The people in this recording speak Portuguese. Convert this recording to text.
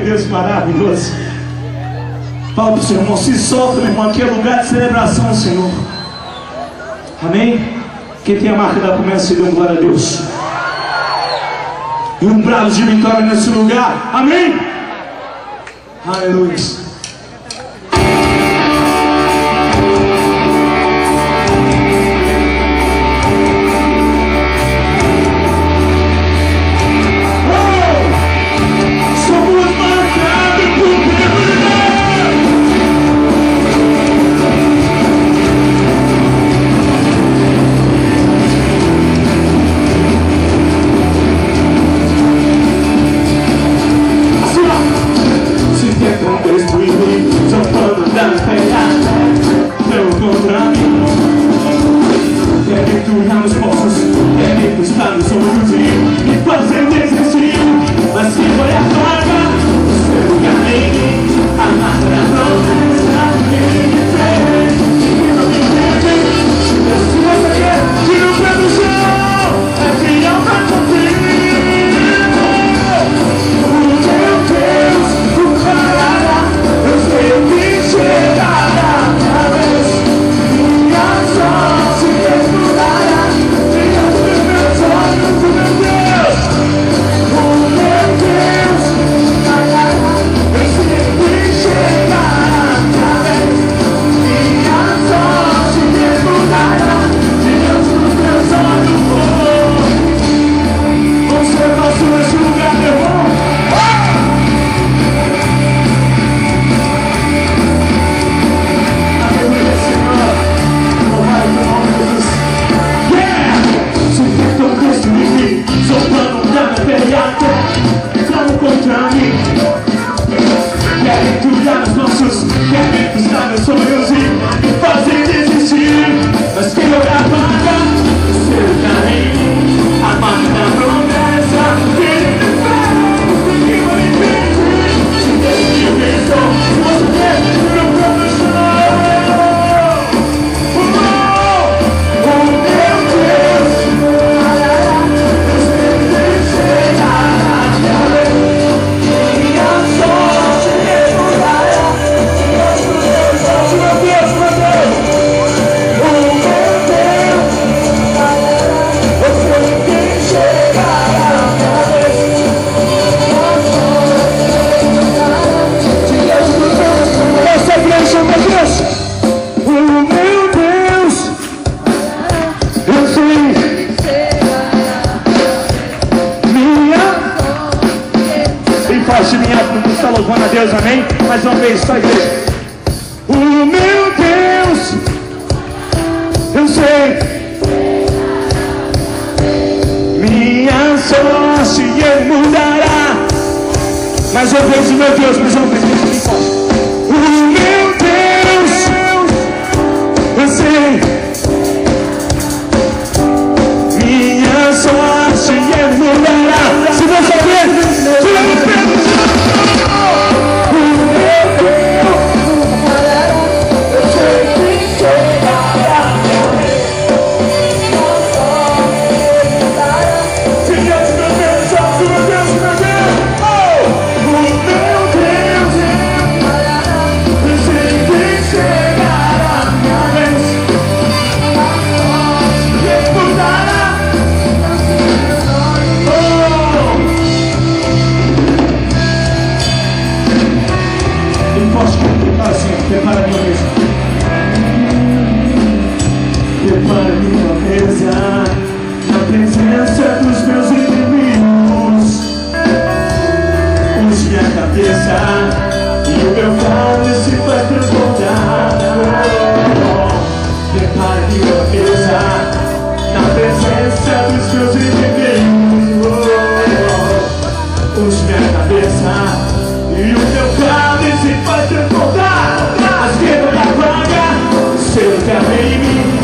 Deus maravilhoso. Fala para o seu irmão, se solta, meu irmão, aqui é lugar de celebração, Senhor. Amém? Quem tem a marca da promessa, dê glória a Deus. E um brado de vitória nesse lugar. Amém? Aleluia. Louvando a Deus, amém? Mais uma vez, só a igreja. O meu Deus, eu sei, minha sorte Ele mudará. Mais uma vez, o meu Deus, mais uma vez, o meu Deus, eu sei, minha sorte Ele mudará. Se você ver, tira o pé. Prepara minha mesa. Prepara minha mesa na presença dos meus inimigos. Unge minha cabeça e o meu cálice vai transbordar. Prepara minha mesa na presença dos meus inimigos. Unge minha cabeça e o meu cálice vai transbordar. As guerras da praga, seu caminho.